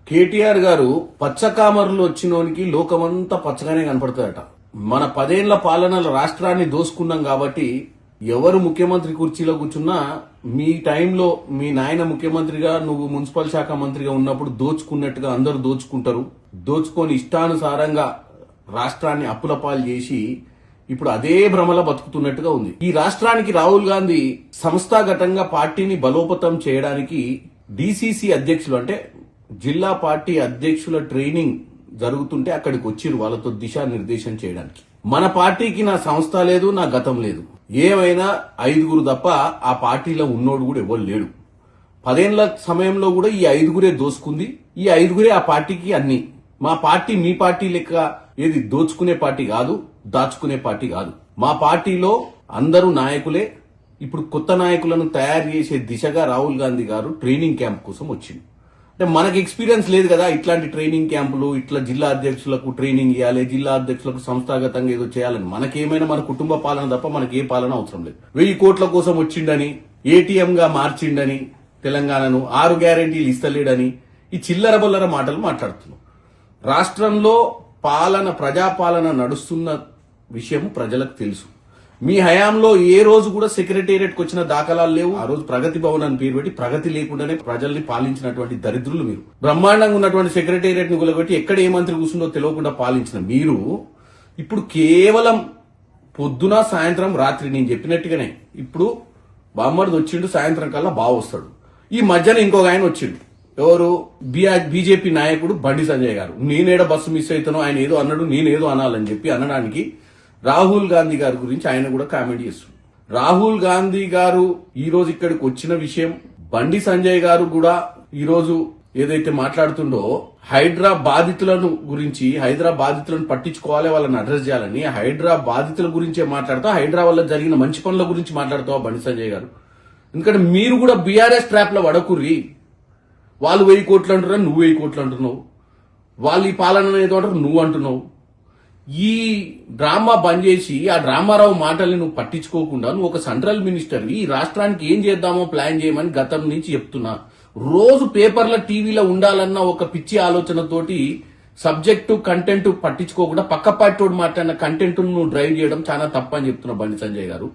కేటీఆర్ గారు పచ్చకామరులు వచ్చినోనికి లోకమంతా పచ్చగానే కనపడుతుందట. మన 10 ఏళ్ల పాలనలో రాష్ట్రాన్ని దోసుకున్నాం కాబట్టి ఎవరు ముఖ్యమంత్రి కుర్చీలో కూర్చున్నా మీ టైంలో మీ నాయన ముఖ్యమంత్రిగా నువ్వు మున్సిపల్ శాఖ మంత్రిగా ఉన్నప్పుడు దోచుకున్నట్టుగా అందరూ దోచుకుంటారు. దోచుకొని ఇష్టానుసారంగా రాష్ట్రాన్ని అప్పుల పాలు చేసి ఇప్పుడు అదే భ్రమల బతుకుతున్నట్టుగా ఉంది. ఈ రాష్ట్రానికి రాహుల్ గాంధీ సంస్థాగతంగా పార్టీని బలోపేతం చేయడానికి డిసిసి అధ్యక్షులు అంటే జిల్లా పార్టీ అధ్యక్షుల ట్రైనింగ్ జరుగుతుంటే అక్కడికి వచ్చిరు వాళ్ళతో దిశానిర్దేశం చేయడానికి. మన పార్టీకి నా సంస్థ లేదు, నా గతం లేదు. ఏమైనా 5గురు తప్ప ఆ పార్టీలో ఉన్నోడు కూడా ఎవరు లేడు. 10 ఏళ్ల సమయంలో కూడా ఈ 5గురే దోసుకుంది. ఈ 5గురే ఆ పార్టీకి అన్ని. మా పార్టీ మీ పార్టీ లెక్క ఏది దోచుకునే పార్టీ కాదు, దాచుకునే పార్టీ కాదు. మా పార్టీలో అందరూ నాయకులే. ఇప్పుడు కొత్త నాయకులను తయారు చేసే దిశగా రాహుల్ గాంధీ గారు ట్రైనింగ్ క్యాంప్ కోసం వచ్చింది. అంటే మనకి ఎక్స్పీరియన్స్ లేదు కదా ఇట్లాంటి ట్రైనింగ్ క్యాంపులు, ఇట్లా జిల్లా అధ్యక్షులకు ట్రైనింగ్ ఇవ్వాలి, జిల్లా అధ్యక్షులకు సంస్థాగతంగా ఏదో చేయాలని. మనకేమైనా మన కుటుంబ పాలన తప్ప మనకి ఏ పాలన అవసరం లేదు. 1000 కోట్ల కోసం వచ్చిండని, ఏటీఎం గా మార్చిండని, తెలంగాణను 6 గ్యారెంటీలు ఇస్తలేడని ఈ చిల్లర బొల్లర మాటలు మాట్లాడుతున్నాం. రాష్ట్రంలో ప్రజాపాలన నడుస్తున్న విషయం ప్రజలకు తెలుసు. మీ హయాంలో ఏ రోజు కూడా సెక్రటేరియట్కి వచ్చిన దాఖలాలు లేవు. ఆ రోజు ప్రగతి భవన్ అని పేరు పెట్టి ప్రగతి లేకుండానే ప్రజల్ని పాలించినటువంటి దరిద్రులు మీరు. బ్రహ్మాండంగా ఉన్నటువంటి సెక్రటేరియట్ ని గులబెట్టి ఎక్కడ ఏ మంత్రి కూర్చుందో తెలియకుండా పాలించిన మీరు ఇప్పుడు కేవలం పొద్దున సాయంత్రం రాత్రి నేను చెప్పినట్టుగానే ఇప్పుడు బామ్మర్ది వచ్చిండు, సాయంత్రం కల్లా బాగా వస్తాడు. ఈ మధ్యన ఇంకొక ఆయన వచ్చిండు. ఎవరు? బీజేపీ నాయకుడు బండి సంజయ్ గారు. నేనేడ బస్సు మిస్ అవుతానో ఆయన ఏదో అన్నాడు, నేనేదో అనాలని చెప్పి అనడానికి రాహుల్ గాంధీ గారి గురించి ఆయన కూడా కామెంట్ చేస్తున్నారు. రాహుల్ గాంధీ గారు ఈ రోజు ఇక్కడికి వచ్చిన విషయం, బండి సంజయ్ గారు కూడా ఈ రోజు ఏదైతే మాట్లాడుతుండో హైడ్రా బాధితులను గురించి, హైడ్రా బాధితులను పట్టించుకోవాలి, వాళ్ళని అడ్రస్ చేయాలని, హైడ్రా బాధితుల గురించే మాట్లాడుతూ హైడ్రా వల్ల జరిగిన మంచి పనుల గురించి మాట్లాడుతావా బండి సంజయ్ గారు? ఎందుకంటే మీరు కూడా బీఆర్ఎస్ ట్రాప్ లో వడకుర్రి. వాళ్ళు 1000 కోట్లు అంటున్నారు, నువ్వు 1000 కోట్లు అంటున్నావు. వాళ్ళు ఈ పాలన ఏదో అంటారు, నువ్వు అంటున్నావు. ఈ డ్రామా బంద్ చేసి ఆ డ్రామారావు మాటల్ని నువ్వు పట్టించుకోకుండా నువ్వు ఒక సెంట్రల్ మినిస్టర్ ఈ రాష్ట్రానికి ఏం చేద్దామో ప్లాన్ చేయమని గతం నుంచి చెప్తున్నా. రోజు పేపర్ల టీవీలో ఉండాలన్న ఒక పిచ్చి ఆలోచనతోటి సబ్జెక్టు కంటెంట్ పట్టించుకోకుండా పక్క పార్టీ మాట్లాడిన కంటెంట్ నువ్వు డ్రైవ్ చేయడం చాలా తప్పని చెప్తున్నా బండి సంజయ్ గారు.